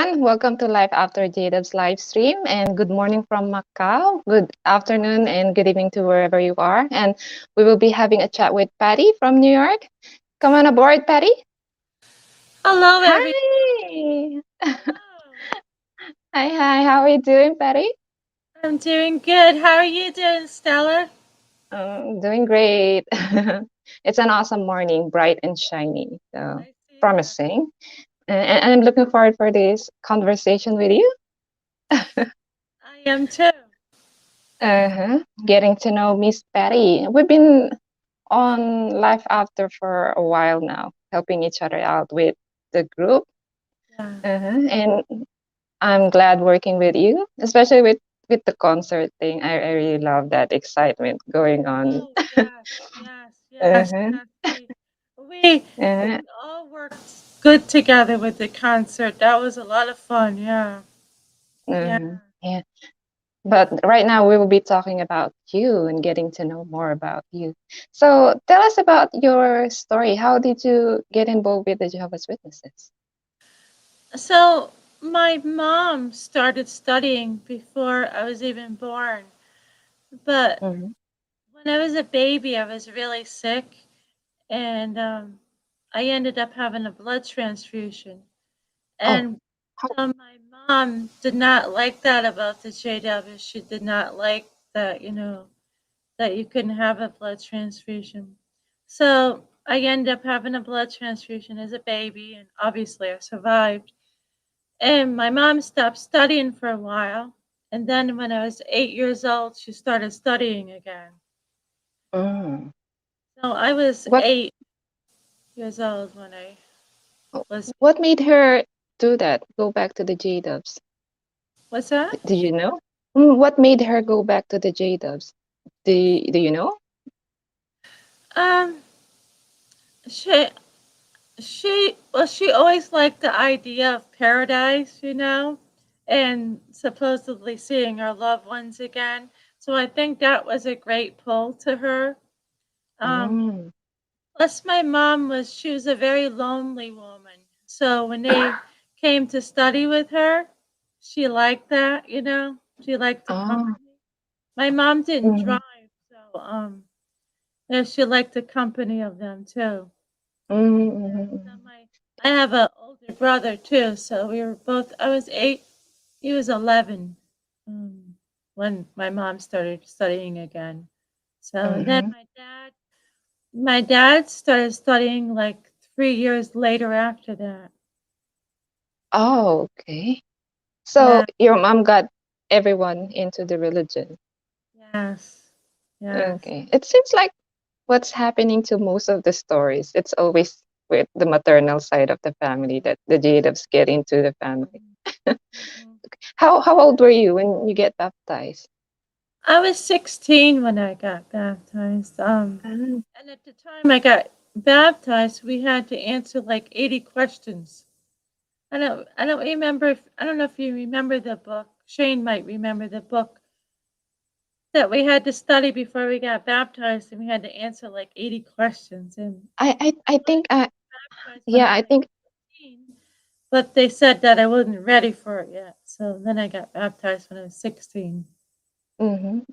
everyone. Welcome to Life After Jadab's live stream. And good morning from Macau. Good afternoon and good evening to wherever you are. And we will be having a chat with Patty from New York. Come on aboard, Patty. Hello, everyone. Hi. Hello. Hi. How are you doing, Patty? I'm doing good. How are you doing, Stella? Doing great. It's an awesome morning, bright and shiny. So I see that. promising. And I'm looking forward for this conversation with you. I am too. Uh-huh. Getting to know Miss Patty. We've been on Life After for a while now, helping each other out with the group. Yeah. And I'm glad working with you, especially with the concert thing. I really love that excitement going on. Oh, yes, yes, yes, Uh-huh. yes. We Uh-huh. all worked good together with the concert. That was a lot of fun. Yeah, yeah. Uh-huh. Yeah. But right now we will be talking about you and getting to know more about you. So tell us about your story. How did you get involved with the Jehovah's Witnesses? So my mom started studying before I was even born, but Mm-hmm. when I was a baby, I was really sick, and I ended up having a blood transfusion. Oh, And how? so my mom did not like that about the JW. She did not like that, that you couldn't have a blood transfusion. So I ended up having a blood transfusion as a baby, and obviously I survived. And my mom stopped studying for a while. And then when I was 8 years old, she started studying again. Mm. So I was What 8 years old when I was. what made her do that? Go back to the J Dubs? What's that? Did you know? What made her go back to the J Dubs? Do you know? Um, she she always liked the idea of paradise, and supposedly seeing her loved ones again. So I think that was a great pull to her. Um, Mm. Plus, she was a very lonely woman. So when they came to study with her, she liked that. She liked the Oh. company. My mom didn't Mm-hmm. drive, so yeah, she liked the company of them too. Yeah, Mm-hmm. so I have an older brother too, so we were both. I was 8, he was 11, when my mom started studying again. So then Mm-hmm. my dad started studying like 3 years later after that. Oh, okay. So Yeah. your mom got everyone into the religion. Yes. Yes. Okay. It seems like what's happening to most of the stories. It's always with the maternal side of the family that the Jadabs get into the family. Mhm. Mhm. How old were you when you get baptized? I was 16 when I got baptized. Ah. And at the time I got baptized, we had to answer like 80 questions. I don't remember if I don't know if you remember the book. Shane might remember the book that we had to study before we got baptized, and we had to answer like 80 questions. And I think I baptized when yeah, I I was think 15, but they said that I wasn't ready for it yet. So then I got baptized when I was 16.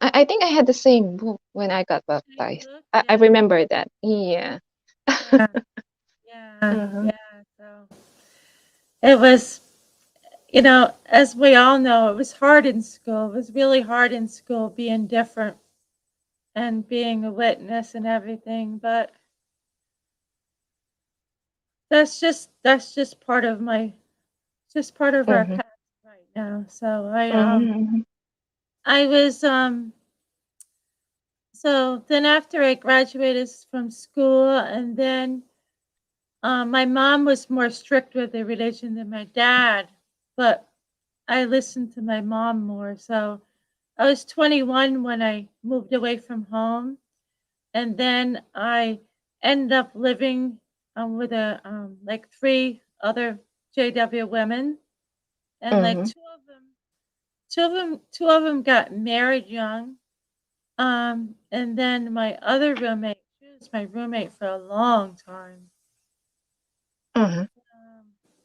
I think I had the same book when I got Same baptized. book, I yeah, remember that. Yeah. yeah, yeah, Uh-huh. yeah. So it was, as we all know, it was hard in school. It was really hard in school being different and being a witness and everything. But that's just part of our Mm-hmm. past right now. So Mm-hmm. I was so then after I graduated from school, and then my mom was more strict with the religion than my dad, but I listened to my mom more. So I was 21 when I moved away from home, and then I ended up living with like three other JW women, and like Mm-hmm. two of them got married young. And then my other roommate, she was my roommate for a long time. Mm-hmm.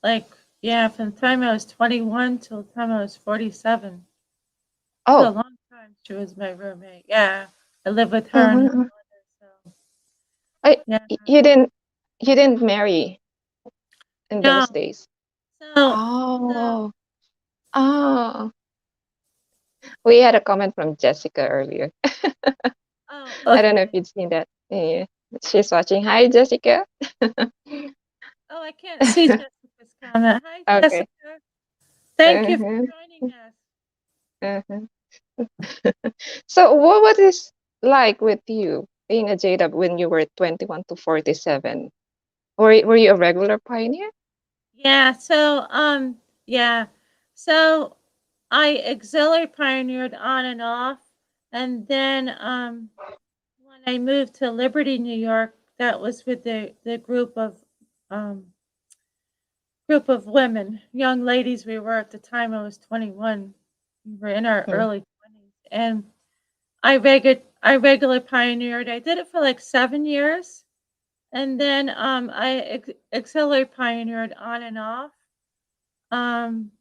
Like, Yeah, from the time I was 21 till the time I was 47. So a Oh, long time she was my roommate. Yeah, I lived with her and her uh-huh. mother. So I, yeah, you didn't marry in no. those days. So so Oh, oh. We had a comment from Jessica earlier. oh, I don't know if okay. you'd seen that. Yeah. She's watching. Hi, Jessica. Oh, I can't see Jessica's comment. Hi, Okay. Jessica. Thank you for Uh-huh. joining us. Uh-huh. So, what was this like with you being a JDub when you were 21 to 47? Were you a regular pioneer? Yeah. Yeah. So I auxiliary pioneered on and off, and then when I moved to Liberty, New York, that was with the um, group of women, young ladies. We were at the time. I was 21. We were in our Mm. early 20s, and I regular pioneered. I did it for like 7 years, and then auxiliary pioneered on and off. Um,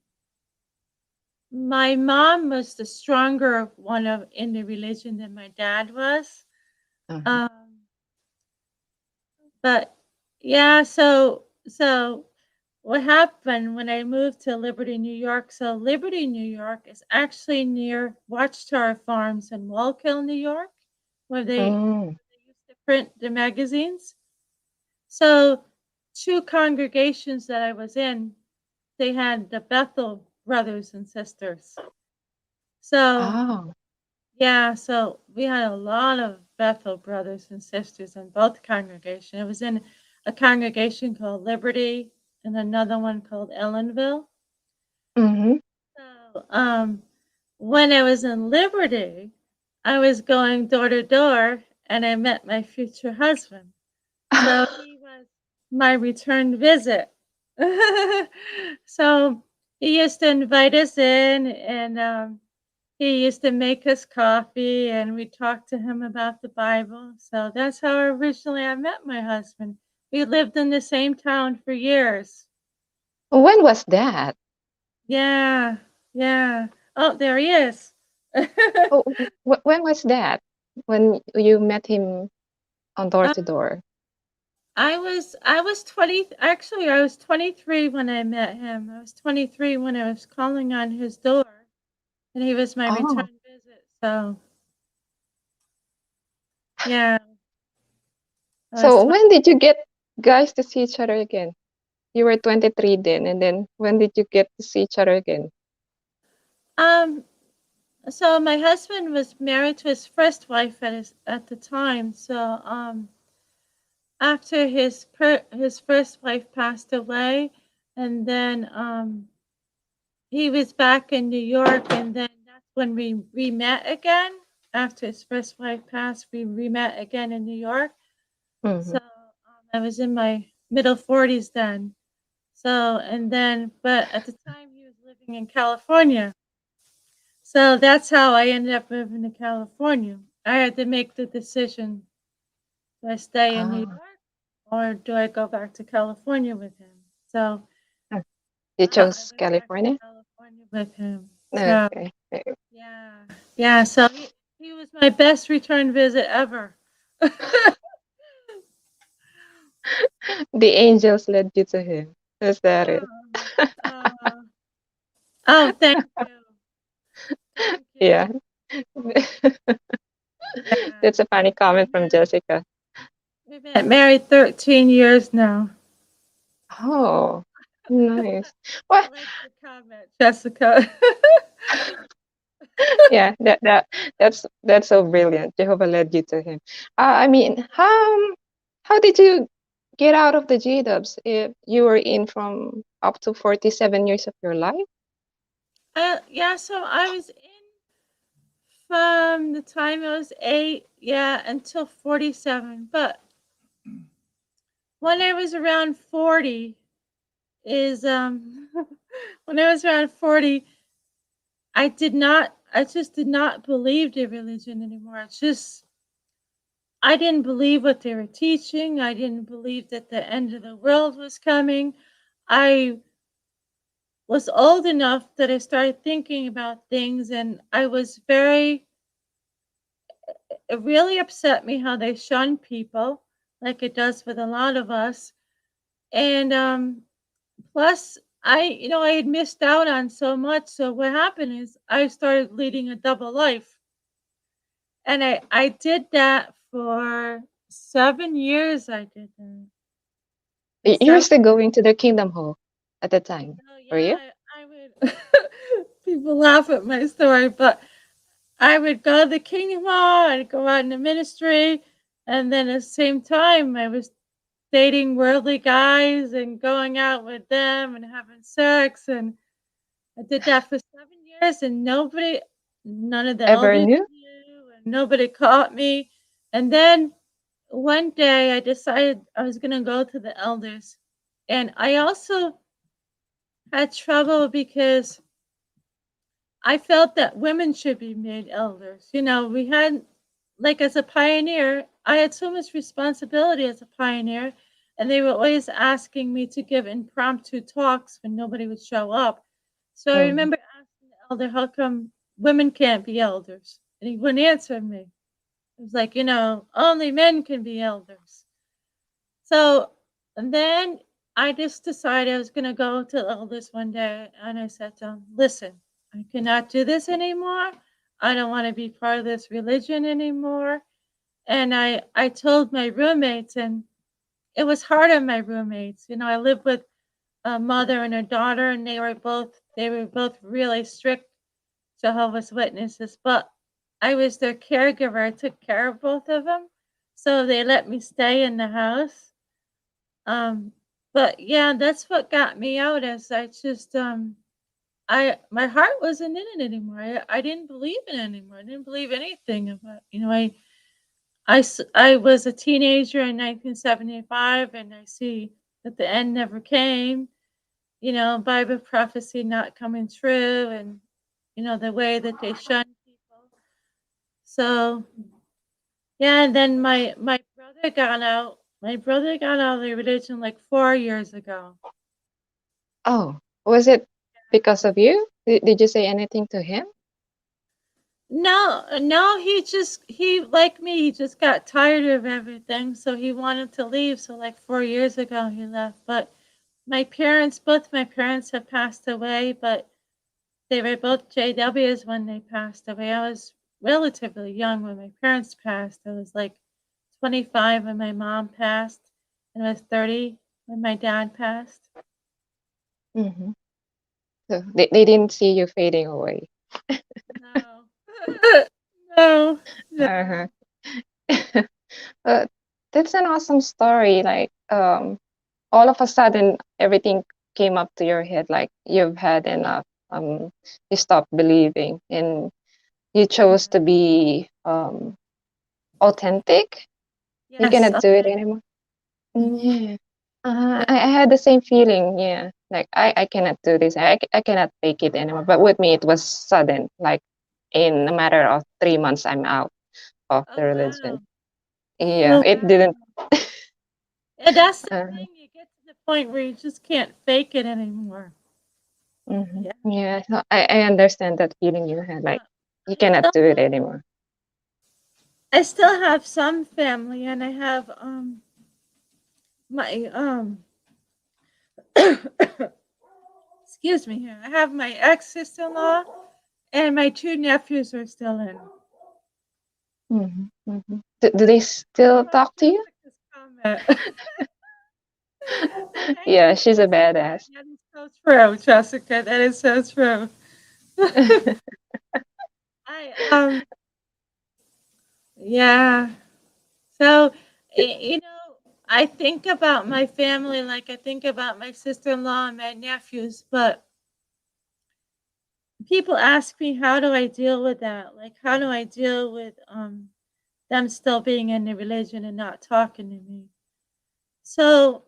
my mom was the stronger one of in the religion than my dad was. Uh-huh. Um, but yeah, so what happened when I moved to Liberty, New York? So Liberty, New York is actually near Watchtower Farms in Wallkill, New York, Mm. where they used to print the magazines. So two congregations that I was in, they had the Bethel brothers and sisters. So Oh. yeah, so we had a lot of Bethel brothers and sisters in both congregations. I was in a congregation called Liberty and another one called Ellenville. Mm-hmm. So when I was in Liberty, I was going door to door and I met my future husband. So he was my return visit. So he used to invite us in and he used to make us coffee and we talked to him about the Bible. So that's how originally I met my husband. We lived in the same town for years. When was that? Yeah, yeah. Oh, there he is. Oh, when was that? When you met him on door Uh, to door? I was 20, actually I was 23 when I met him. I was 23 when I was calling on his door and he was my Oh, return visit. So, yeah, I was so 20. when did you get guys to see each other again? You were 23 then, and then when did you get to see each other again? Um so my husband was married to his first wife at the time. So, after his first wife passed away and then he was back in New York, and then that's when we met again. After his first wife passed, we met again in New York. Mm-hmm. So I was in my middle 40s then. So and then, but at the time he was living in California. So that's how I ended up moving to California. I had to make the decision: do I stay in New Ah, York or do I go back to California with him? So ah, you I chose went back to California? California with him. So Okay. yeah. Yeah, so he was my best return visit ever. The angels led you to him. Is that it? Oh, uh, oh, thank you. Thank Yeah. you. Yeah. That's a funny We've comment been from married, Jessica. we've been married 13 years now. Oh, nice. Well, I like your comment, Jessica. yeah, that's so brilliant. Jehovah led you to him. I mean, how did you get out of the J Dubs if you were in from up to 47 years of your life? Yeah, so I was in from the time I was 8, yeah, until 47. But when I was around 40 is when I was around 40, I just did not believe the religion anymore. It's just I didn't believe what they were teaching. I didn't believe that the end of the world was coming. I was old enough that I started thinking about things, and I was very, it really upset me how they shun people like it does with a lot of us. And plus, I had missed out on so much. So what happened is I started leading a double life. And I did that for 7 years. I did that for You're 7. still going to the Kingdom Hall at the time, Oh were you? yeah, I would. People laugh at my story, but I would go to the Kingdom Hall. I'd go out in the ministry, and then at the same time, I was dating worldly guys and going out with them and having sex, and I did that for 7 years, and none of the Ever elders knew? knew, and nobody caught me. And then one day, I decided I was going to go to the elders, and I also had trouble because I felt that women should be made elders. We had, like, as a pioneer, I had so much responsibility as a pioneer, and they were always asking me to give impromptu talks when nobody would show up. So I Mm. remember asking the elder, how come women can't be elders? And he wouldn't answer me. It was like, only men can be elders. So and then I just decided I was going to go to the elders one day, and I said to them, listen, I cannot do this anymore. I don't want to be part of this religion anymore. And I told my roommates, and it was hard on my roommates. I lived with a mother and a daughter, and they were both really strict Jehovah's Witnesses, but I was their caregiver. I took care of both of them, so they let me stay in the house. Um, but yeah, that's what got me out. As I just I my heart wasn't in it anymore. I didn't believe in it anymore. I didn't believe anything about. I was a teenager in 1975, and I see that the end never came. Bible prophecy not coming true, and the way that they shun people. So yeah, and then my brother got out. My brother got out of the religion like 4 years ago. Oh, was it because of you? Did you say anything to him? No, no, he like me, he just got tired of everything, so he wanted to leave. So like 4 years ago he left. But both my parents have passed away, but they were both JWs when they passed away. I was relatively young when my parents passed. I was like 25 when my mom passed, and I was 30 when my dad passed. Hmm. So they didn't see you fading away. No. No. No. Uh-huh. But that's an awesome story. Like, all of a sudden, everything came up to your head. Like you've had enough. You stopped believing, and you chose Yeah. to be authentic. You Yes. cannot do it anymore. Yeah. I had the same feeling. Yeah. Like I cannot do this. I cannot take it anymore. But with me, it was sudden. Like in a matter of 3 months, I'm out of the Oh, religion. wow. Yeah. Oh, It didn't. wow. And that's the Uh, thing. You get to the point where you just can't fake it anymore. mhm. Yeah. Yeah. So I understand that feeling you had. Like Uh, you I cannot still do it have, anymore. I still have some family, and I have my excuse me here. I have my ex sister-in-law and my two nephews are still in. Hmm. Hmm. Do they still About talk to you? Jessica's comment. Thank Yeah, you, she's a Jessica. badass. That is so true, Jessica. That is so true. I yeah. So I think about my family like I think about my sister-in-law and my nephews, but people ask me how do I deal with that? Like how do I deal with them still being in the religion and not talking to me? So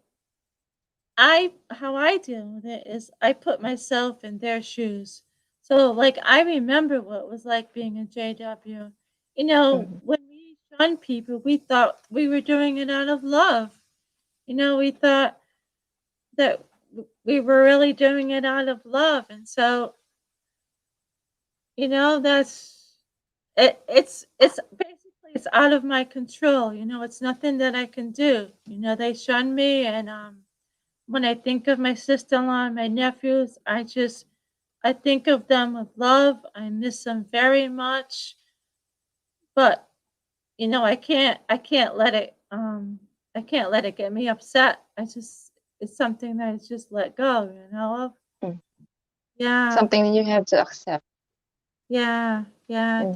I how I deal with it is I put myself in their shoes. So like I remember what it was like being a JW. Mhm. When we shunned people, we thought we were doing it out of love. We thought that we were really doing it out of love. And so, that's it's basically it's out of my control. It's nothing that I can do. They shun me, and when I think of my sister-in-law and my nephews, I think of them with love. I miss them very much, but I can't let it get me upset. It's something that I just let go of. Mm. Yeah, Something you have to accept. yeah, yeah. Hmm.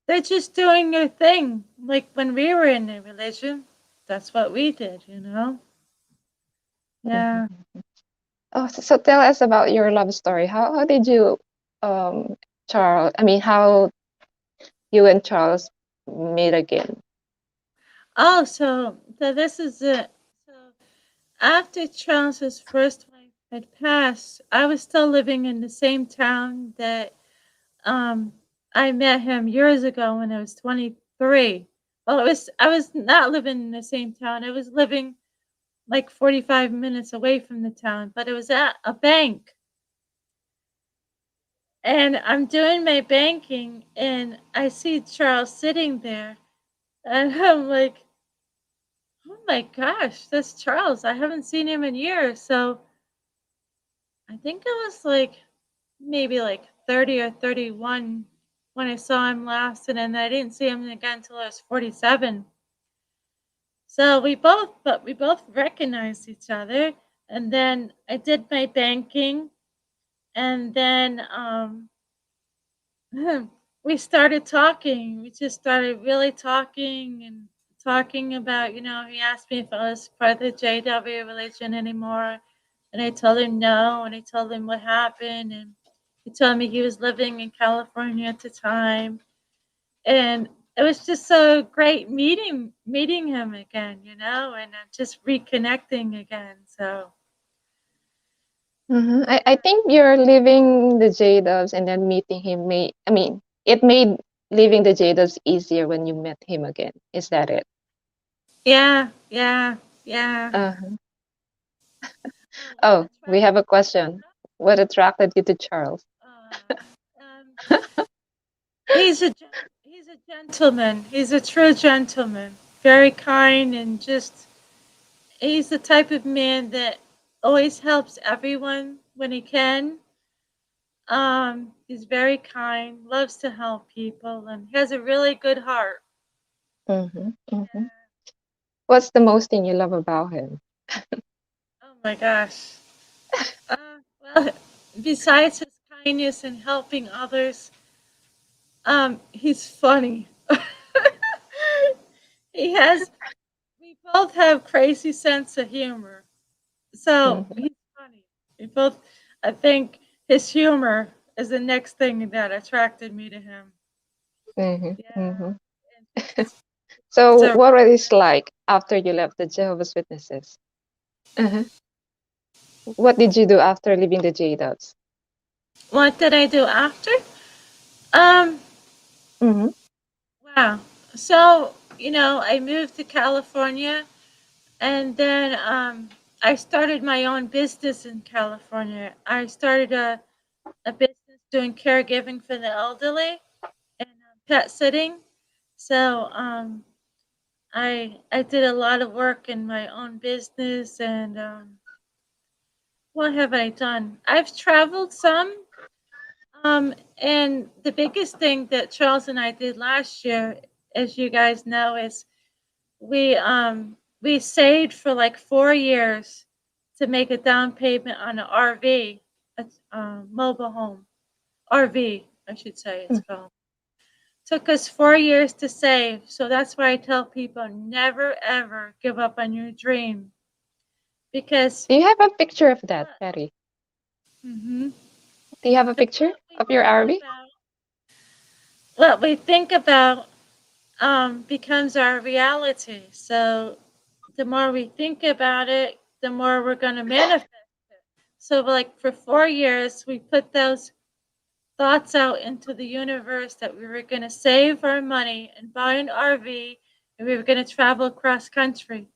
They're just doing their thing. Like when we were in a religion, that's what we did. Yeah. Hmm. Oh, so tell us about your love story. How did you, um, Charles? I mean, how you and Charles meet again? Oh, so this is it. So after Charles's first wife had passed, I was still living in the same town that um I met him years ago when I was 23. Well, I was not living in the same town. I was living like 45 minutes away from the town, but it was at a bank. And I'm doing my banking and I see Charles sitting there and I'm like, "Oh my gosh, that's Charles. I haven't seen him in years." So, I think I was like maybe like 30 or 31 when I saw him last, and then I didn't see him again until I was 47. So we both recognized each other, and then I did my banking, and then we started talking. We just started really talking and talking about, he asked me if I was part of the JW religion anymore. And I told him no. And I told him what happened. And he told me he was living in California at the time. And it was just so great meeting him again, and just reconnecting again. So, I think you're leaving the J Dubs and then meeting him I mean, it made leaving the J Dubs easier when you met him again. Is that it? yeah, yeah, yeah. Uh-huh. What Oh, we have attracted a me to question. What attracted you to Charles? he's he's a gentleman. He's a true gentleman. Very kind and just he's the type of man that always helps everyone when he can. He's very kind, loves to help people, and has a really good heart. Mm-hmm, mm-hmm. What's the most thing you love about him? Oh my gosh. Well, besides his kindness and helping others, he's funny. he has. We both have crazy sense of humor. So Mm-hmm, he's funny. We both, I think his humor is the next thing that attracted me to him. mm-hmm, Yeah, mm-hmm. and he's So, a what was it like after you left the Jehovah's Witnesses? Uh-huh. What did you do after leaving the J Dubs? what did I do after? Um, Mm-hmm, wow. So, I moved to California and then I started my own business in California. I started a business doing caregiving for the elderly and pet sitting. So, I did a lot of work in my own business, and what have I done? I've traveled some, and the biggest thing that Charles and I did last year, as you guys know, is we saved for like 4 years to make a down payment on an RV, a mobile home RV, I should say it's called. Took us 4 years to save, so that's why I tell people never ever give up on your dream because do you have a picture of that, Patty? hmm Do you have a picture what we of your think RV? about what we think about becomes our reality. So the more we think about it, the more we're going to manifest it. So, like for 4 years, we put those thoughts out into the universe that we were going to save our money and buy an RV and we were going to travel across country.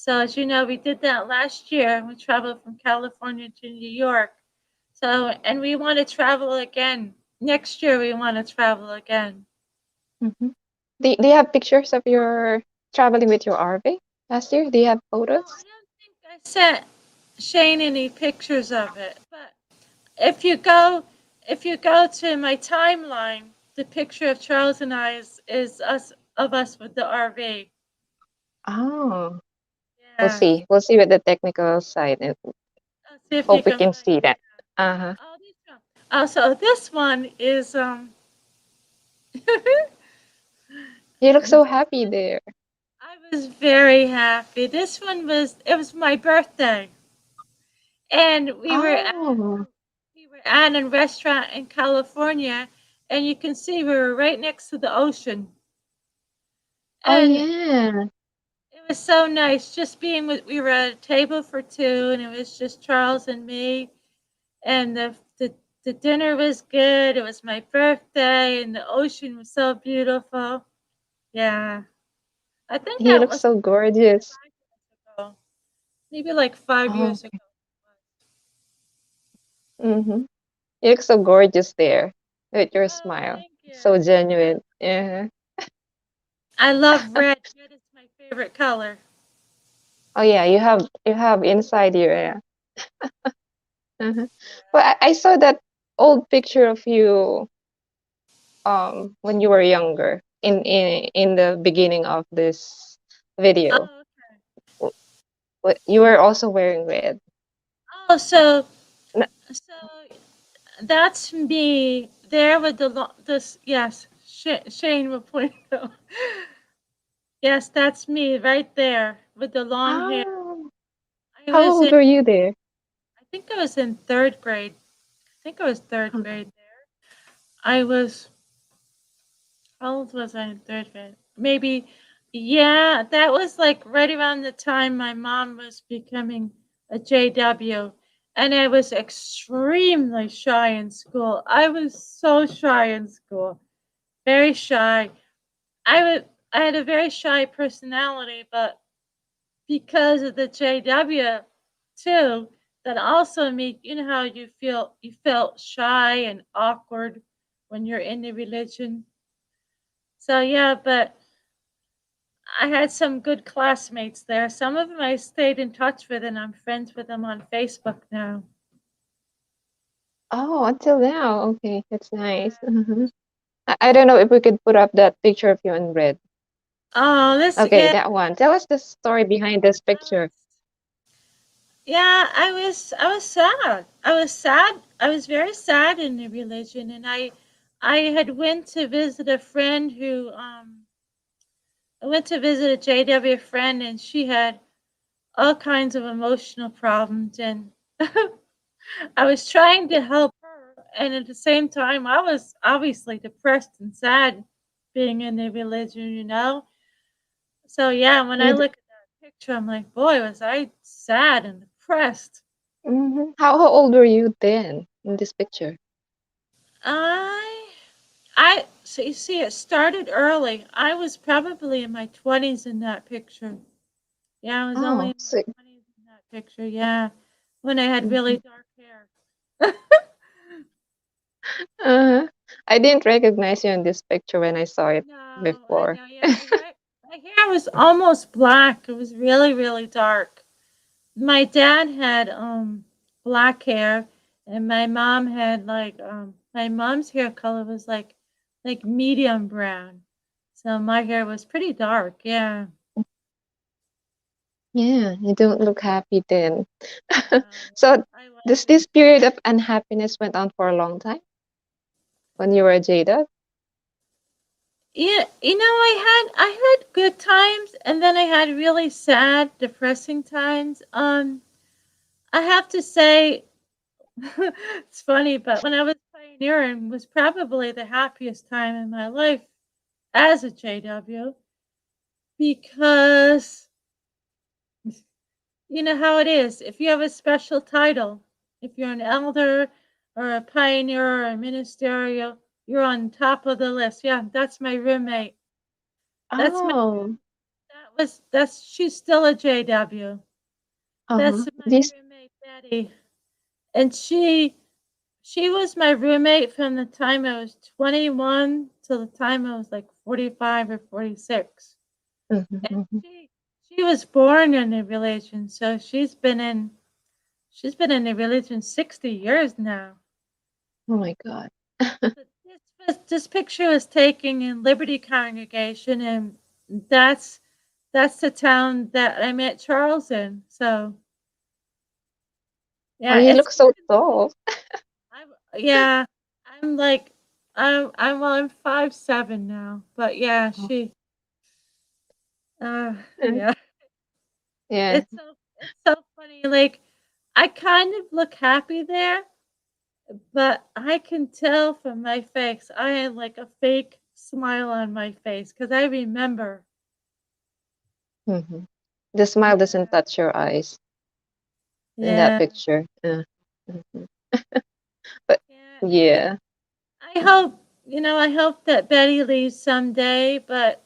So as you know, we did that last year. We traveled from California to New York. So, and we want to travel again. Next year, we want to travel again. Hmm. Do you have pictures of your traveling with your RV last year? Do you have Oh, photos? I don't think I sent Shane any pictures of it. But if you go, if you go to my timeline, the picture of Charles and I is us with the RV. Oh, we'll Yeah. see. We'll see with the technical side and I'll see if you hope we can can find. see that. Uh-huh. Oh, these one. Oh, so this one is You look so this happy one, there. I was very happy. This one was it was my birthday, and Oh, we were at a restaurant in California, and you can see we were right next to the ocean, oh and yeah. it was so nice just being with. We were at a table for two, and it was just Charles and me, and the dinner was good. It was my birthday, and the ocean was so beautiful. Yeah, I think He that looks was so gorgeous. 5 years ago. Maybe like five Oh, years ago. mm-hmm. You look so gorgeous there with your Oh, smile. thank you. So genuine. Yeah. I love red. Red is my favorite color. Oh yeah, you have inside you. Yeah. Uh-huh. But Yeah. I saw that old picture of you when you were younger in the beginning of this video. Oh, okay. W- You were also wearing red. Oh, so N- so that's me there with this. Yes, Shane will point out. Yes, that's me right there with the long hair. Oh, I how was old in. were you there? I think I was in third grade. I think I was third Oh, grade there. I was. How old was I in third grade? Maybe, yeah, that was like right around the time my mom was becoming a JW. And I was extremely shy in school. I was so shy in school, very shy. I had a very shy personality, but because of the JW too, that also made you know how you felt shy and awkward when you're in the religion. So yeah, but I had some good classmates there. Some of them I stayed in touch with, and I'm friends with them on Facebook now. oh, until now. Okay, that's nice. Mhm. I don't know if we could put up that picture of you in red. Oh, this Okay, yeah. that one. Tell us the story behind this I picture. was yeah. I was sad. I was sad. I was very sad in the religion, and I had went to visit a friend who I went to visit a JW friend, and she had all kinds of emotional problems, and I was trying to help her, and at the same time, I was obviously depressed and sad being in the religion, you know? So, yeah, when I You, look at that picture, I'm like, boy, was I sad and depressed. how old were you then in this picture? I, so you see, it started early. I was probably in my 20s in that picture. Yeah, I was only Oh, in so, my 20s in that picture, yeah, when I had really mhm. dark hair. Uh-huh. I didn't recognize you in this picture when I saw it No, I before. know. Yeah, my hair was almost black. It was really, really dark. My dad had black hair, and my mom had like my mom's hair color was like medium brown. So my hair was pretty dark. Yeah. Yeah, you don't look happy then. No, So I this wasn't. period of unhappiness went on for a long time when you were jaded? Yeah, I had good times, and then I had really sad, depressing times. I have to say it's funny, but when I was pioneering was probably the happiest time in my life as a JW because you know how it is. If you have a special title, if you're an elder or a pioneer or a ministerial, you're on top of the list. Yeah, that's my roommate. That's my Oh, That's she's still a JW. Uh-huh. That's my This roommate Betty, and she was my roommate from the time I was 21 till the time I was like 45 or 46. mhm, And mhm. she was born in a religion, so she's been in a religion 60 years now. Oh my God. But this picture was taken in Liberty Congregation, and that's that's the town that I met Charles in. So Oh, yeah, you it's look so tall. yeah, I'm like I'm 5'7" now, but yeah, Oh, yeah, yeah. it's so funny. Like I kind of look happy there, but I can tell from my face I had like a fake smile on my face because I remember. Mhm. The smile doesn't Yeah, touch your eyes in that yeah, picture. Mhm. But yeah. yeah. I hope I hope that Betty leaves someday, but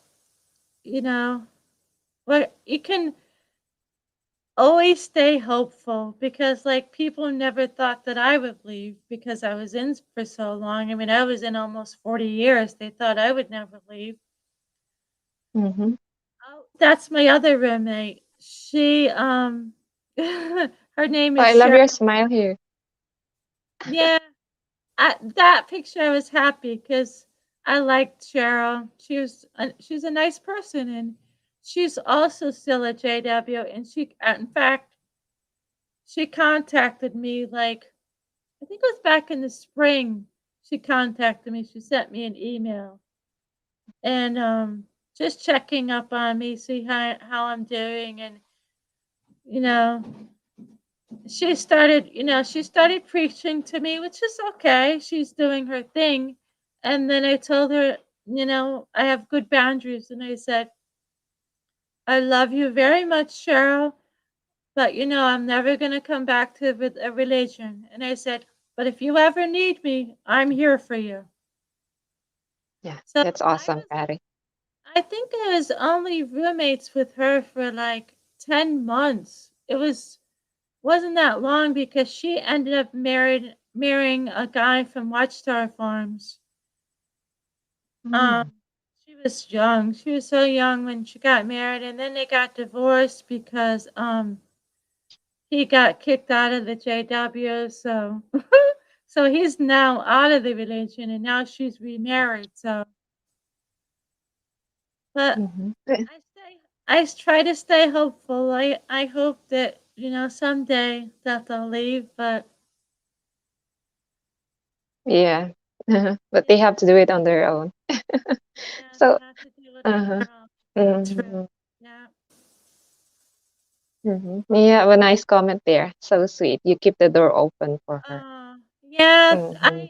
you know, what you can always stay hopeful because like people never thought that I would leave because I was in for so long. I mean, I was in almost 40 years. They thought I would never leave. Mhm. Oh, that's my other roommate. She her name Oh, is I love Cheryl. your smile here. Yeah, that picture I was happy cuz I liked Cheryl. She's a nice person, and she's also still at JW, and she in fact she contacted me like I think it was back in the spring. She contacted me. She sent me an email and just checking up on me, see how I'm doing, and you know, she started preaching to me, which is okay. She's doing her thing, and then I told her, I have good boundaries, and I said, I love you very much, Cheryl, but I'm never gonna come back to a religion. And I said, but if you ever need me, I'm here for you. Yeah, So that's awesome, Patty. I think I was only roommates with her for like 10 months. Wasn't that long because she ended up marrying a guy from Watchtower Farms. Um Mm. she was young. She was so young when she got married, and then they got divorced because he got kicked out of the JW, so so he's now out of the religion, and now she's remarried. So but Mhm. I try to stay hopeful. I hope that, someday that they'll leave, but Yeah. But they yeah, have to do it on their own. yeah, they So, have to do it on uh-huh. their own. That's true. Mhm. Yeah. Mhm. You have a nice comment there. So sweet. You keep the door open for her. Yeah, Mhm.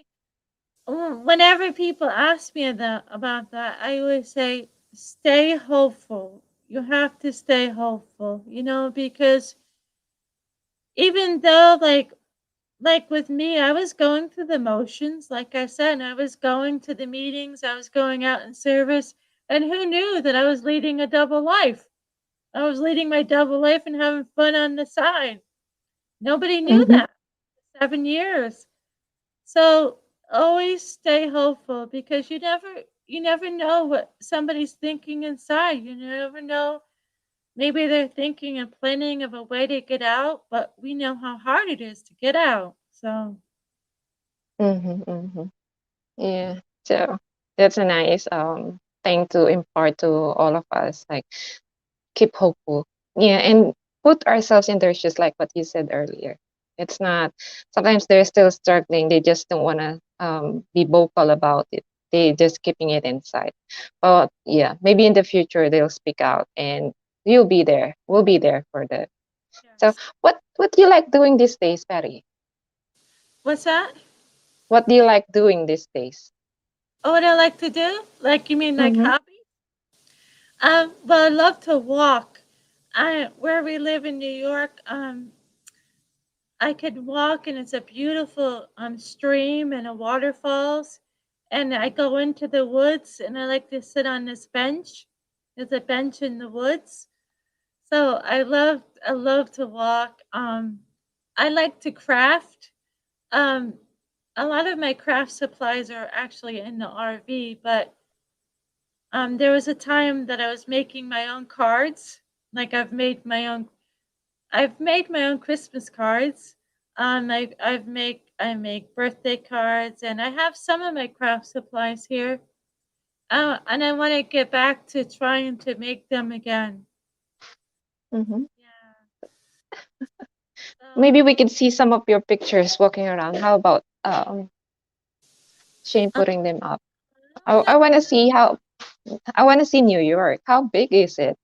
whenever people ask me about that, I always say, stay hopeful. You have to stay hopeful, because even though like with me, I was going through the motions, like I said, and I was going to the meetings, I was going out in service, and who knew that I was leading a double life? I was leading my double life and having fun on the side. Nobody knew Mhm. that. 7 years. So always stay hopeful because you never know what somebody's thinking inside. You never know. Maybe they're thinking and planning of a way to get out, but we know how hard it is to get out. So Mhm. Mhm. Yeah. So that's a nice thing to impart to all of us. Like keep hopeful. Yeah, and put ourselves in their shoes, like what you said earlier. It's not, sometimes they're still struggling. They just don't want to be vocal about it. They just keeping it inside. But yeah, maybe in the future they'll speak out, and you'll be there. We'll be there for them. So yes. what do you like doing these days, Patty? What's that? What do you like doing these days? Oh, what I like to do? Like you mean like Mm-hmm. hobby? Well, I love to walk. I where we live in New York, I could walk, and it's a beautiful stream and a waterfalls. And I go into the woods, and I like to sit on this bench There's a bench in the woods. So I love to walk. I like to craft. Um, a lot of my craft supplies are actually in the RV, but there was a time that I was making my own cards. Like I've made my own Christmas cards. I make birthday cards, and I have some of my craft supplies here. And I want to get back to trying to make them again. Hmm. Yeah. So, Maybe we could see some of your pictures walking around. How about Shane uh, putting them up? I'm I not want to sure. see how. I want to see New York. How big is it?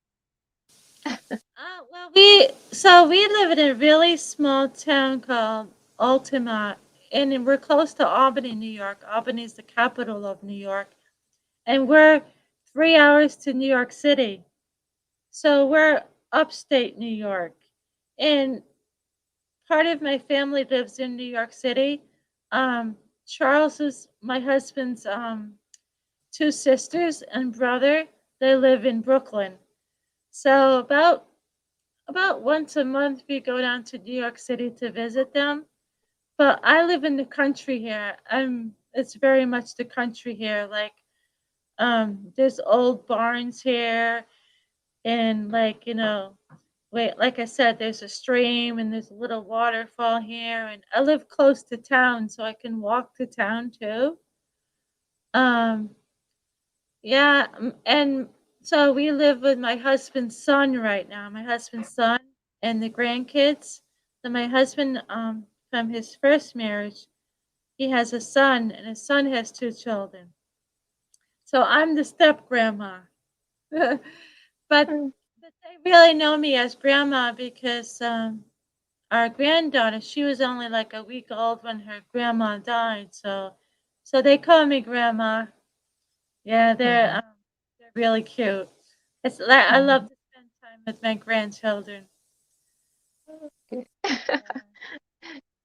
Well, we live in a really small town called Altamont, and we're close to Albany, New York. Albany is the capital of New York, and we're 3 hours to New York City. So we're upstate New York, and part of my family lives in New York City. Charles is my husband's two sisters and brother. They live in Brooklyn. So about once a month we go down to New York City to visit them. But I live in the country here. It's very much the country here. Like there's old barns here, and wait, like I said, there's a stream and there's a little waterfall here, and I live close to town, so I can walk to town too. Um, yeah, and so we live with my husband's son right now. My husband's son and the grandkids. So my husband, from his first marriage, he has a son, and his son has two children. So I'm the step grandma. but but Mm. they really know me as grandma because our granddaughter, she was only like a week old when her grandma died. So they call me grandma. Yeah, Mhm. they're really cute. It's like I love Mhm. to spend time with my grandchildren. Okay. Yeah.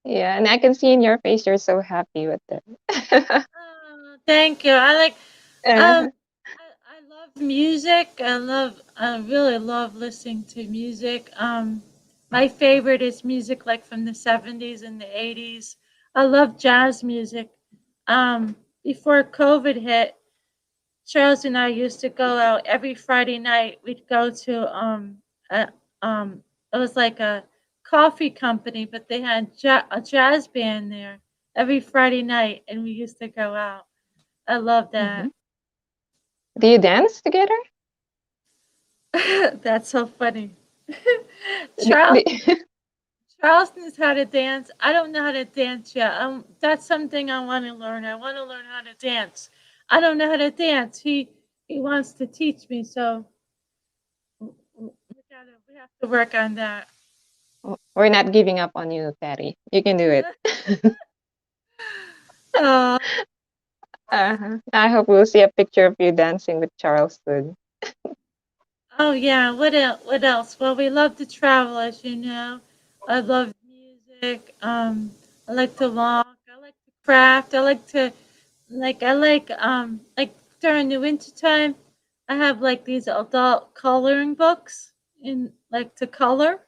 Yeah, and I can see in your face you're so happy with them. Oh, thank you. Um Uh-huh. I love music. I really love listening to music. My favorite is music like from the 70s and the 80s. I love jazz music. Before COVID hit, Charles and I used to go out every Friday night. We'd go to a, it was like a coffee company, but they had a jazz band there every Friday night, and we used to go out. I love Mhm. that. Do you dance together? That's so funny. D- Charles d- Charles knows how to dance. I don't know how to dance yet. That's something I want to learn. I want to learn how to dance. I don't know how to dance. He wants to teach me, so we have to work on that. We're not giving up on you, Patty. You can do it. uh, I hope we'll see a picture of you dancing with Charles soon. oh yeah. What else? What else? Well, we love to travel, as you know. I love music. I like to walk. I like to craft. I like during the winter time, I have like these adult coloring books in like to color.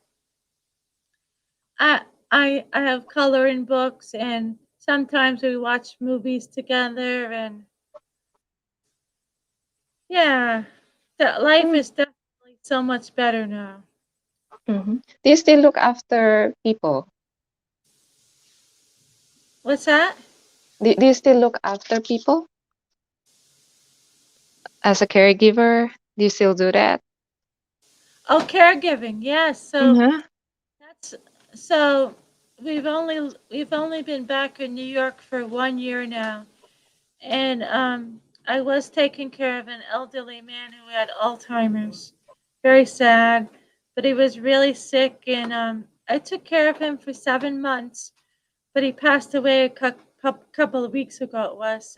I have coloring books, and sometimes we watch movies together, and yeah, that life Mm. is definitely so much better now. Hmm. Do you still look after people? What's that? Do you still look after people as a caregiver? Do you still do that? Oh, caregiving. Yes. So Mm-hmm. that's so we've only been back in New York for 1 year now. And I was taking care of an elderly man who had Alzheimer's. Very sad, but he was really sick, and I took care of him for 7 months. But he passed away a couple of weeks ago. It was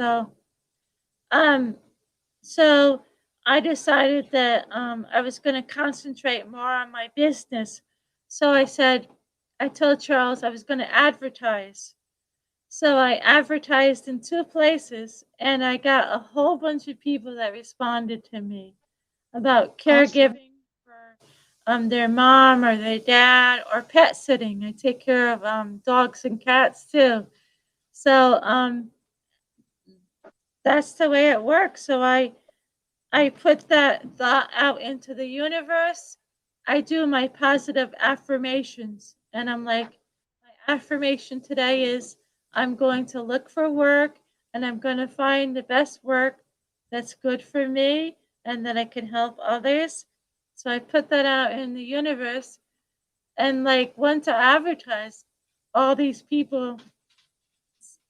um so I decided that I was going to concentrate more on my business. So I told Charles I was going to advertise. So I advertised in two places, and I got a whole bunch of people that responded to me. about Awesome. caregiving for their mom or their dad or pet sitting. I take care of dogs and cats too. So that's the way it works. So I put that thought out into the universe. I do my positive affirmations. And I'm like, my affirmation today is I'm going to look for work and I'm going to find the best work that's good for me and that I can help others. So I put that out in the universe and like went to advertise. All these people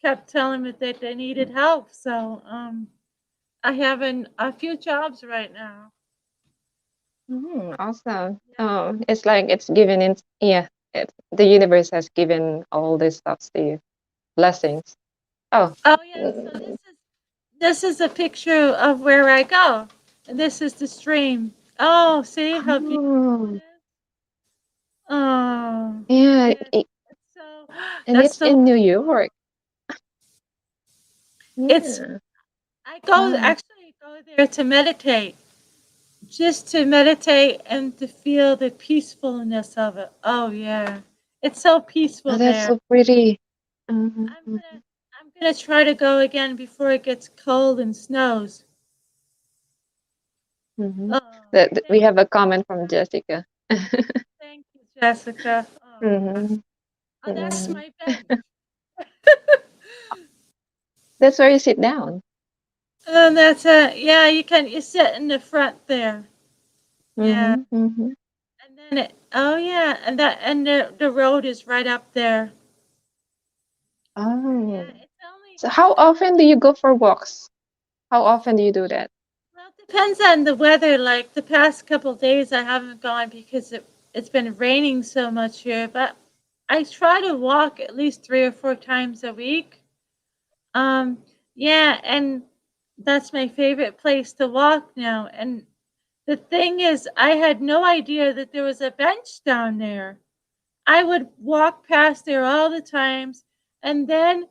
kept telling me that they needed help. So I have a few jobs right now. Awesome. Oh, it's like it's given in, yeah, the universe has given all this stuff to you. Blessings. Oh, Oh yeah, so mm, this is a picture of where I go. And this is the stream. Oh, see how beautiful it oh, is? Oh, yeah, yeah. So and that's it's the in New waterfall. York. It's Yeah. I go Wow. actually go there to meditate. Just to meditate and to feel the peacefulness of it. Oh yeah. It's so Oh, peaceful that's there. so pretty. Mm-hmm, I'm gonna I'm gonna try to go again before it gets cold and snows. mm-hmm. Oh, We thank have you. a comment from Jessica. Thank you, Jessica. Oh, Mm-hmm, oh, that's mm-hmm. my bench. That's where you sit down. And that's it. Yeah, you sit in the front there. Yeah. Mm-hmm, mm-hmm. And then oh yeah, and the road is right up there. Yeah, Oh, it's only so how often do you go for walks? How often do you do that? well, it depends on the weather. Like the past couple days I haven't gone because it's been raining so much here, but I try to walk at least 3 or 4 times a week. Um, yeah, and that's my favorite place to walk now. And the thing is, I had no idea that there was a bench down there. I would walk past there all the times, and then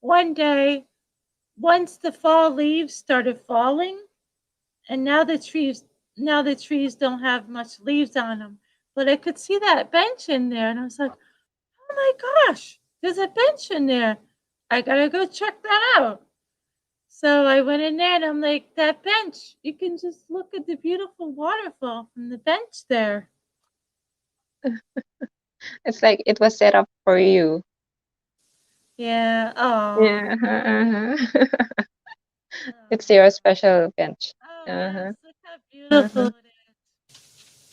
one day, once the fall leaves started falling, and now the trees don't have much leaves on them, but I could see that bench in there, and I was like, "Oh my gosh, there's a bench in there. I gotta go check that out." So I went in there and I'm like, that bench, you can just look at the beautiful waterfall from the bench there. It's like it was set up for you. Yeah. Oh. Yeah. Uh-huh. It's Oh, your special bench. oh yes. Uh-huh. Look how beautiful Uh-huh. it is.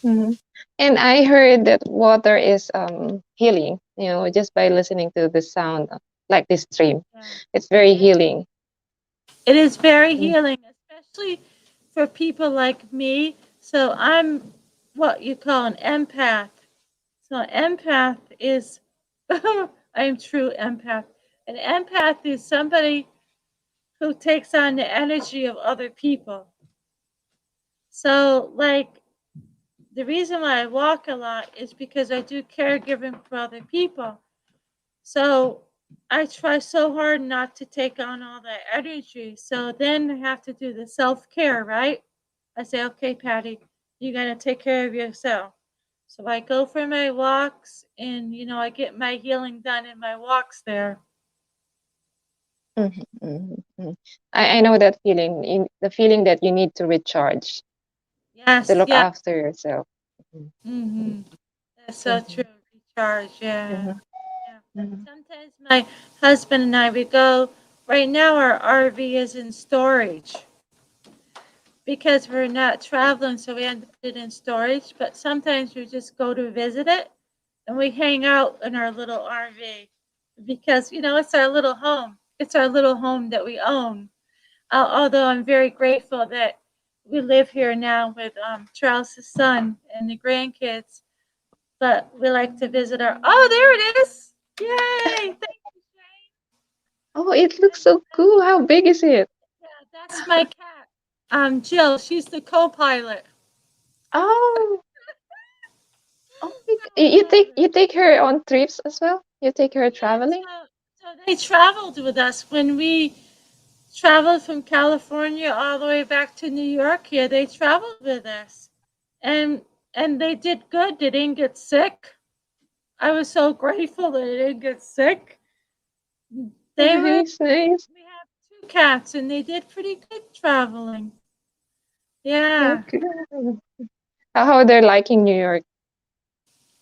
Mhm. And I heard that water is healing, just by listening to the sound like this stream. Yeah. It's very It, healing. it is very Mm, healing, especially for people like me. So I'm what you call an empath. So empath is I am true empath. An empath is somebody who takes on the energy of other people. So, like, the reason why I walk a lot is because I do caregiving for other people. So, I try so hard not to take on all that energy. So, then I have to do the self care, right? I say, okay, Patty, you got to take care of yourself. So, I go for my walks and, I get my healing done in my walks there. mhm, mhm, mhm. I know that feeling, the feeling that you need to recharge, to Yes, look yeah. after yourself. Mhm, Mm-hmm. That's so true. mhm, Recharge, yeah. mhm, Yeah. mhm, Sometimes my husband and I we go. Right now, our RV is in storage because we're not traveling, so we had to put it in storage. But sometimes we just go to visit it, and we hang out in our little RV because it's our little home. It's our little home that we own. Although I'm very grateful that we live here now with Charles's son and the grandkids, but we like to visit our. Oh, there it is! Yay! Thank you, Shane. Oh, it looks And, so and cool. How big is it? yeah, that's my cat. Jill. She's the co-pilot. Oh, oh, I love you her. take her on trips as well? You take her Yeah. traveling? So they traveled with us when we traveled from California all the way back to New York here. They traveled with us. And and they did good. They didn't get sick. I was so grateful that they didn't get sick. They were Nice, nice. we have two cats and they did pretty good traveling. Yeah. Okay. How they're liking New York?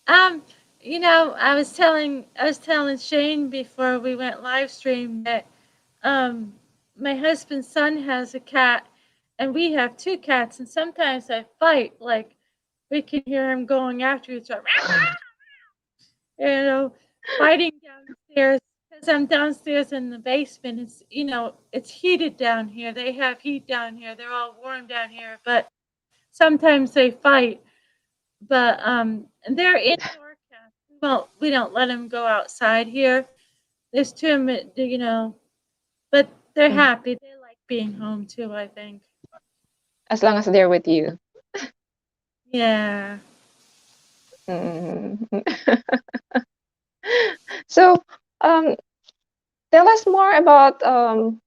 Um, I was telling Shane before we went live stream that um my husband's son has a cat and we have two cats and sometimes I fight like we can hear him going after each other. You know, fighting downstairs because I'm downstairs in the basement. It's heated down here. They have heat down here. They're all warm down here, but sometimes they fight. But and they're indoor cats. We don't let them go outside here. There's too many. But they're Mm. happy. They like being home too, I think. As long as they're with you. Yeah. Mm. So, um, tell us more about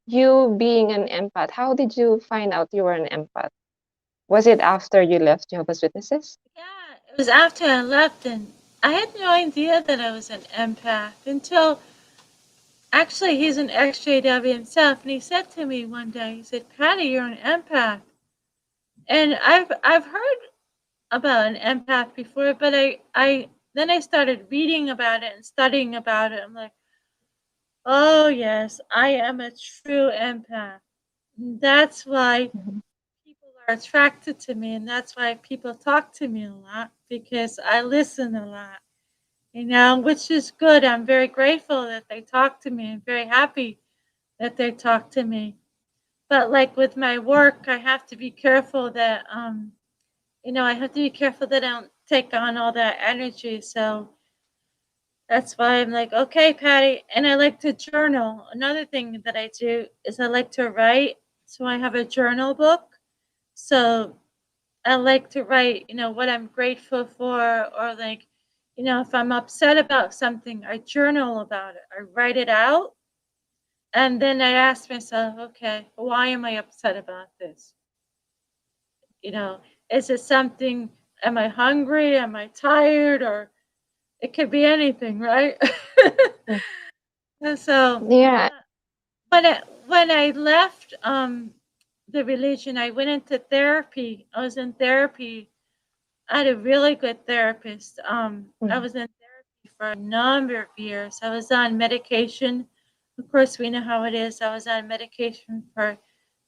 you being an empath. How did you find out you were an empath? Was it after you left Jehovah's Witnesses? Yeah, it was after I left, and I had no idea that I was an empath until actually he's an ex-JW himself, and he said to me one day, he said, "Patty, you're an empath," and I've heard about an empath before, but I then I started reading about it and studying about it. I'm like, oh yes, I am a true empath. That's why Mhm. people are attracted to me, and that's why people talk to me a lot because I listen a lot. Which is good. I'm very grateful that they talk to me. I'm very happy that they talk to me. But like with my work, I have to be careful that I have to be careful that I don't take on all that energy. So that's why I'm like, okay, Patty. And I like to journal. Another thing that I do is I like to write. So I have a journal book. So I like to write, what I'm grateful for, or like, if I'm upset about something, I journal about it. I write it out. And then I ask myself, okay, why am I upset about this? You know, is it something, am I hungry? Am I tired? Or it could be anything, right? Mm. And so Yeah. when I left the religion, I went into therapy. I was in therapy. I had a really good therapist. I Mm. was in therapy for a number of years. I was on medication. Of course, we know how it is. I was on medication for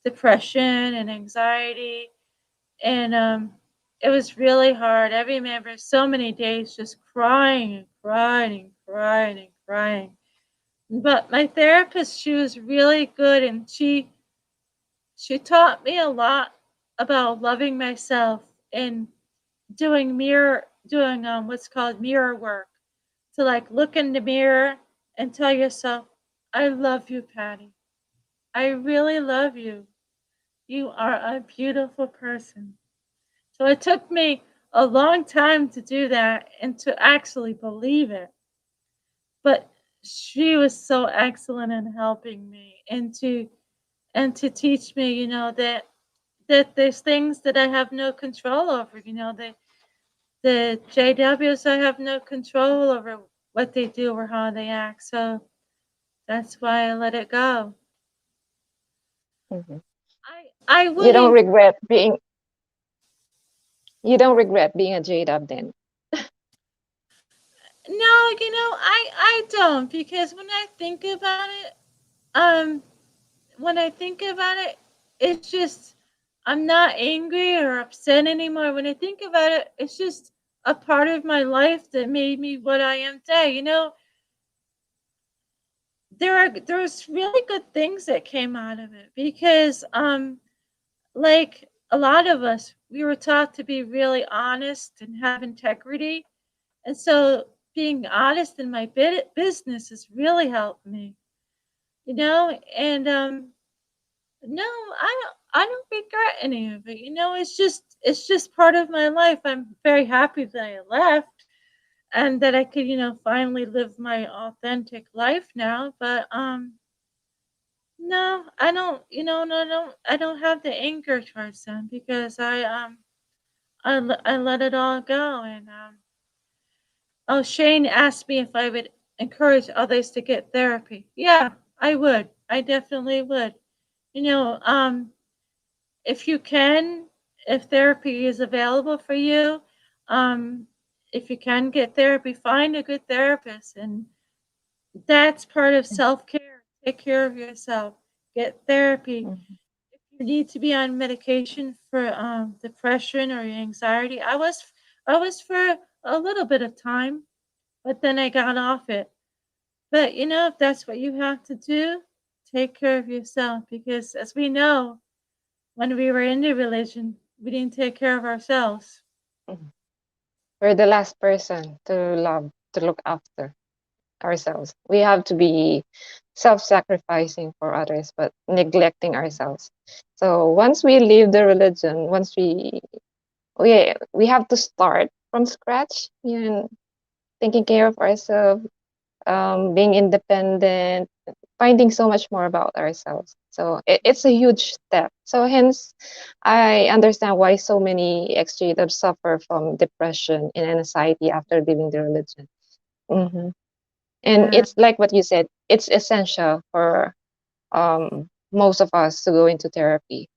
depression and anxiety, and it was really hard. I remember so many days just crying and crying and crying and crying. But my therapist, she was really good, and she taught me a lot about loving myself and doing what's called mirror work, to like look in the mirror and tell yourself, I love you, Patty. I really love you. You are a beautiful person. So it took me a long time to do that and to actually believe it. But she was so excellent in helping me and to teach me, that there's things that I have no control over, the JWs, I have no control over what they do or how they act. So that's why I let it go. Mhm. I You would don't encourage. regret being you don't regret being a JW then. No, I don't, because um when I think about it, it's just I'm not angry or upset anymore. When I think about it, it's just a part of my life that made me what I am today. There's really good things that came out of it because like a lot of us, we were taught to be really honest and have integrity, and so being honest in my business has really helped me. And no, I don't regret any of it. It's just part of my life. I'm very happy that I left and that I could, finally live my authentic life now. But No, I don't. No, no, I don't have the anger towards them because I let it all go. And oh, Shane asked me if I would encourage others to get therapy. Yeah, I would. I definitely would. You know, if you can, if therapy is available for you, um, if you can get therapy, find a good therapist, and that's part of self care. Take care of yourself. Get therapy. Mhm. If you need to be on medication for depression or anxiety, I was for a little bit of time, but then I got off it. But if that's what you have to do, take care of yourself because, as we know, when we were into religion, we didn't take care of ourselves. Mhm. We're the last person to love, to look after ourselves. We have to be self-sacrificing for others, but neglecting ourselves. So once we leave the religion, once we have to start from scratch, taking care of ourselves, being independent, finding so much more about ourselves. So it's a huge step. So hence, I understand why so many ex-jadabs suffer from depression and anxiety after leaving the religion. Hmm. And Yeah. it's like what you said, it's essential for most of us to go into therapy.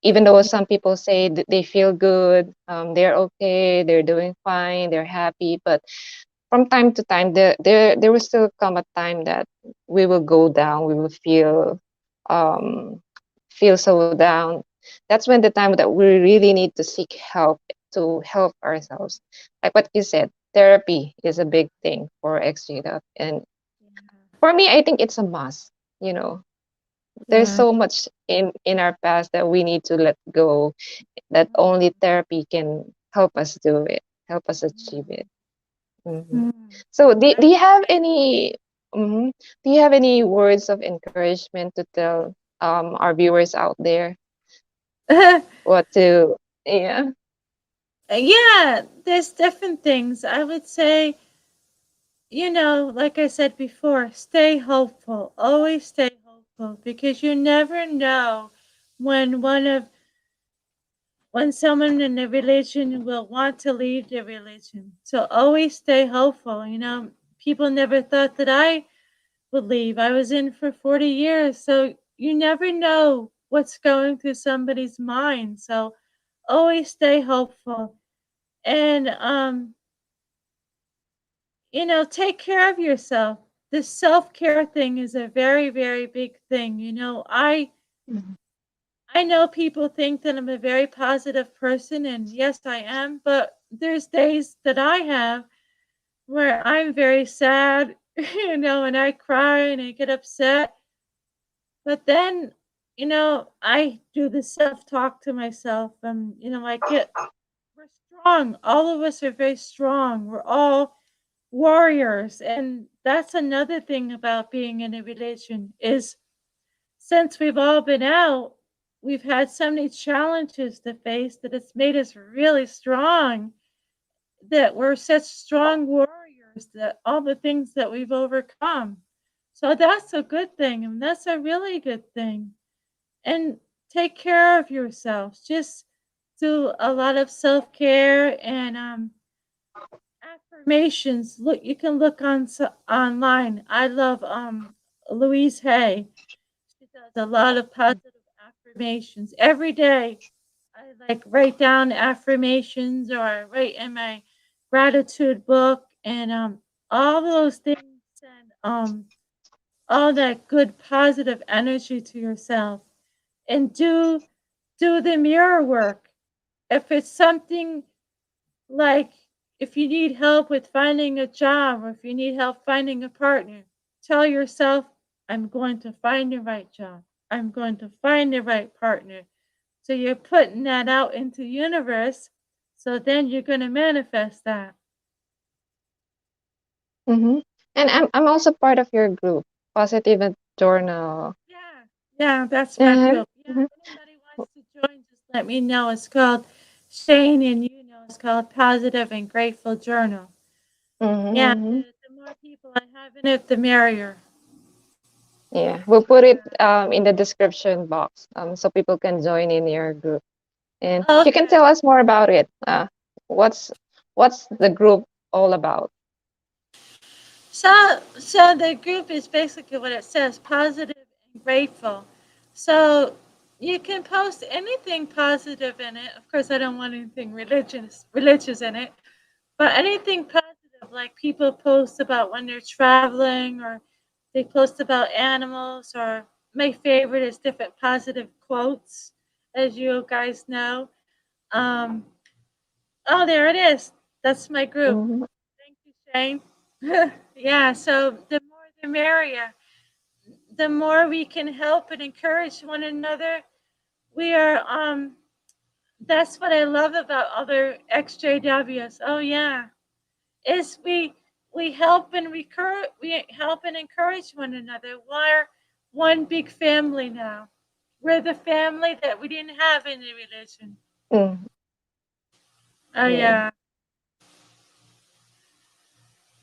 Even though Yeah. some people say that they feel good, they're okay, they're doing fine, they're happy, but from time to time, there will still come a time that we will go down, we will um, feel so down. That's when the time that we really need to seek help to help ourselves. Like what you said, therapy is a big thing for ex-jadap, and for me, I think it's a must. You know, there's Yeah. so much in our past that we need to let go. That only therapy can help us do it, help us achieve it. Mhm. Mm. So, I do you have any do you have any words of encouragement to tell our viewers out there what to yeah. yeah, there's different things. I would say, like I said before, stay hopeful. Always stay hopeful because you never know when when someone in a religion will want to leave the religion. So always stay hopeful. People never thought that I would leave. I was in for 40 years. So you never know what's going through somebody's mind. So always stay hopeful. And take care of yourself. The self-care thing is a very, very big thing. Mhm. I know people think that I'm a very positive person, and yes, I am, but there's days that I have where I'm very sad, and I cry and I get upset. But then, I do the self-talk to myself, and we're strong. All of us are very strong. We're all warriors, and that's another thing about being in a religion is since we've all been out, we've had so many challenges to face that it's made us really strong, that we're such strong warriors, that all the things that we've overcome. So that's a good thing, and that's a really good thing. And take care of yourselves. Just do a lot of self-care and affirmations. Look, you can look online. I love Louise Hay. She does a lot of positive affirmations every day. I like write down affirmations or I write in my gratitude book and all those things send all that good positive energy to yourself and do the mirror work. If it's something like if you need help with finding a job or if you need help finding a partner, tell yourself, I'm going to find the right job. I'm going to find the right partner. So you're putting that out into the universe. So then you're going to manifest that. Hmm. And I'm also part of your group, Positive and Journal. Yeah. Yeah, that's my Uh-huh. group. Yeah, if anybody wants to join, just let me know. It's called Shane and it's called Positive and Grateful Journal. Yeah, Mm-hmm. the more people I have in it, the merrier. Yeah, we'll put it in the description box so people can join in your group. And you can Okay. tell us more about it. What's what's the group all about? So the group is basically what it says, positive and grateful. So you can post anything positive in it. Of course, I don't want anything religious in it, but anything positive, like people post about when they're traveling, or they post about animals, or my favorite is different positive quotes, as you guys know. Um, oh, there it is. That's my group. Mhm. Thank you, Shane. Yeah, so the more the merrier. The more we can help and encourage one another. We are that's what I love about other XJWs. Oh yeah. Is we help and encourage one another. We're one big family now. We're the family that we didn't have in the religion. Mm, Oh yeah. yeah.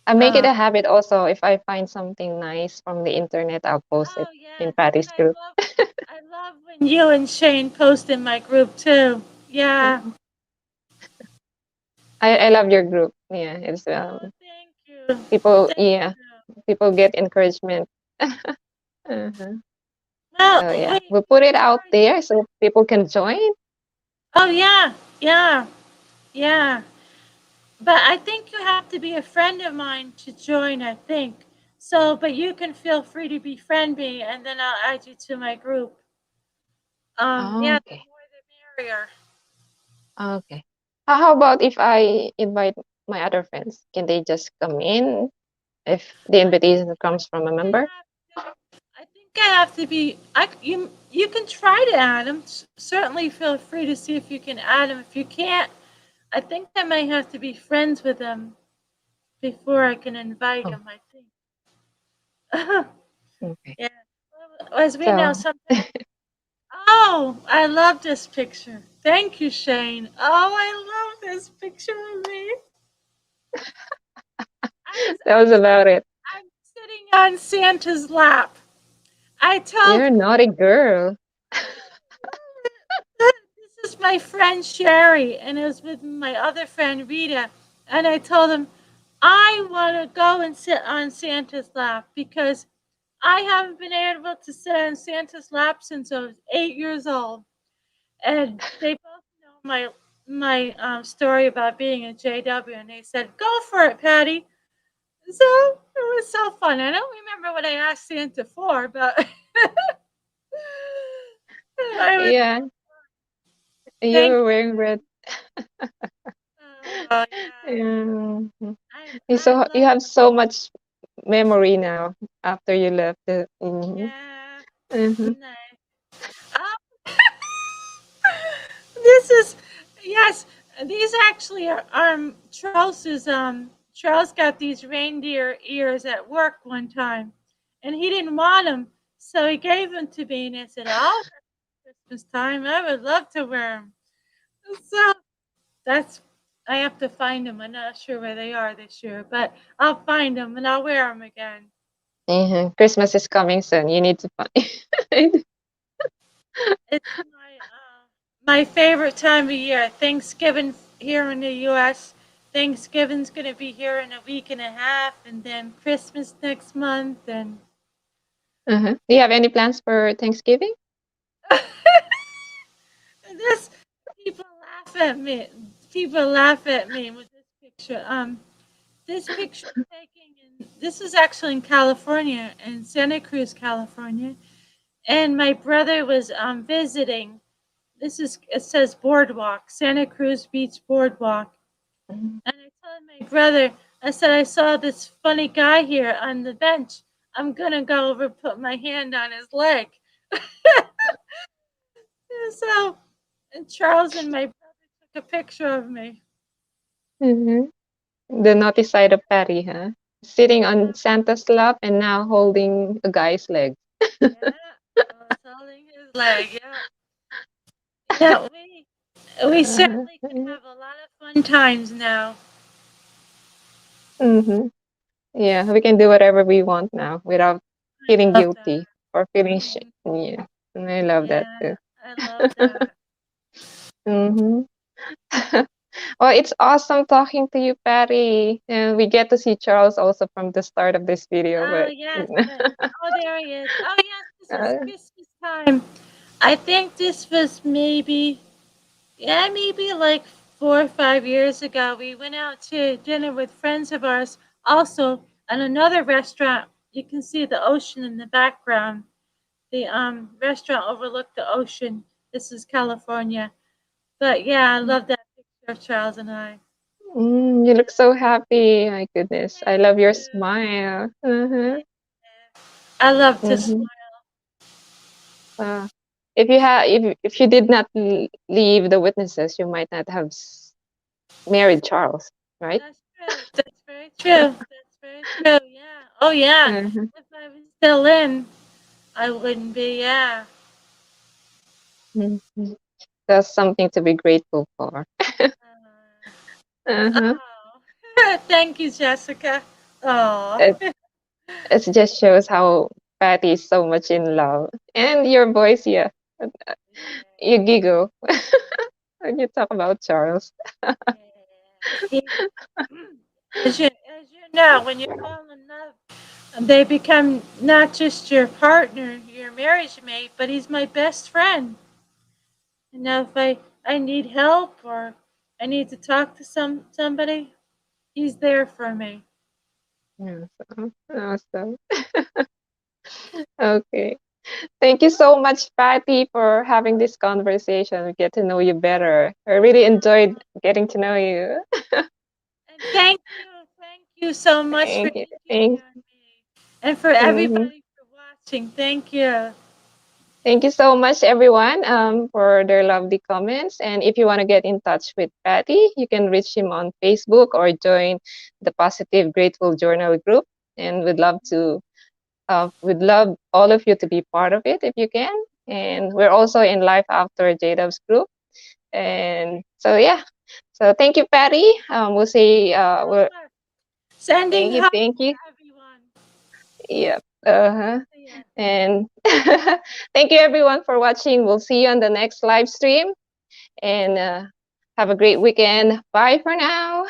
I make it Uh, a habit also. If I find something nice from the internet, I'll post it oh in yes. And Patty's group. I love when you and Shane post in my group too. Yeah. Mm. I love your group. Yeah, it's Oh, thank you. people. Thank Yeah, you. people get encouragement. Uh-huh. Well, So yeah, we we'll put it out encourage. there so people can join. Oh yeah, yeah, yeah. But I think you have to be a friend of mine to join. I think so. But you can feel free to befriend me, and then I'll add you to my group. Oh, Yeah, the okay. more the merrier. Okay. How about if I invite my other friends? Can they just come in if the I think invitation comes from a member? I think I have to be. You can try to add them. Certainly, feel free to see if you can add them. If you can't, I think I might have to be friends with them before I can invite Oh, them. I think. okay. Yeah. Well, as we know, So sometimes. Oh, I love this picture. Thank you, Shane. Oh, I love this picture of me. that was about it. I'm sitting on Santa's lap. I told You're a naughty girl. this is my friend Sherry, and it was with my other friend Rita, and I told them I want to go and sit on Santa's lap because I haven't been able to sit on Santa's lap since I was 8 years old. And they both know my story about being a JW, and they said, "Go for it, Patty." So it was so fun. I don't remember what I asked Santa for, but I was. Yeah, you Thank were you. wearing red. Oh yeah, Mhm. You I so you love. have so much memory now after you left. Mhm. Yeah, Mhm. nice. Oh, this is yes. These actually are Charles's. Charles got these reindeer ears at work one time, and he didn't want them, so he gave them to me, and I said, "Oh, Christmas time, I would love to wear them." So that's I have to find them. I'm not sure where they are this year, but I'll find them and I'll wear them again. Mhm. Christmas is coming soon. You need to find. It's my favorite time of year. Thanksgiving here in the U.S. Thanksgiving's gonna be here in a week and a half, and then Christmas next month. And Uh-huh. Do you have any plans for Thanksgiving? this people laugh at me. People laugh at me with this picture. This picture taking in. This is actually in California, in Santa Cruz, California, and my brother was visiting. This is it says Boardwalk, Santa Cruz Beach Boardwalk. Mhm. And I told my brother, I said, I saw this funny guy here on the bench. I'm going to go over and put my hand on his leg. And so, and Charles and my brother took a picture of me. Mhm. The naughty side of Patty, huh? Sitting Yeah, on Santa's lap and now holding a guy's leg. yeah. I was holding his leg. Yeah. Yeah, we Uh-huh. certainly can have a lot of fun times now. Mhm. Yeah, we can do whatever we want now without I feeling love that. guilty. for feeling Mhm. yeah. And I love that Yeah, too. I love that. Mm-hmm. Well, it's awesome talking to you, Patty. And we get to see Charles also from the start of this video, Oh but yes, oh there he is. Oh yes, this was uh, Christmas time. I think this was maybe, yeah, maybe like 4 or 5 years ago. We went out to dinner with friends of ours. Also, at another restaurant, you can see the ocean in the background. The restaurant overlooked the ocean. This is California. But yeah, I love that picture of Charles and I. you look so happy. My goodness. I Thank love your you. smile. Uh-huh. I love to Mm-hmm. smile. Uh, if you did not leave the witnesses, you might not have married Charles, right? That's true. That's very true. That's very true. Yeah. Oh yeah. Uh-huh. If I was still in, I wouldn't be. Yeah. Mhm. That's something to be grateful for. Uh, Uh-huh. oh. Thank you, Jessica. Oh. It, it just shows how Patty is so much in love. And your voice, yeah, you giggle when you talk about Charles. Yeah. He, as you know, when you fall in love, they become not just your partner, your marriage mate, but he's my best friend. And now if I need help or I need to talk to somebody, he's there for me. Awesome. Awesome. Okay. Thank you so much, Patty, for having this conversation. We get to know you better. I really enjoyed getting to know you. And thank you so much for Thank you. thinking on me. And for Mhm. everybody for watching, thank you. Thank you so much, everyone, for their lovely comments. And if you want to get in touch with Patty, you can reach him on Facebook or join the Positive Grateful Journal group. And we'd love all of you to be part of it if you can. And we're also in Life After JDub's group. And so, yeah. So thank you, Patty. We'll say, Sure. Sending hugs thank to you. everyone. Yep. Uh-huh. See ya. And thank you, everyone, for watching. We'll see you on the next live stream. And have a great weekend. Bye for now.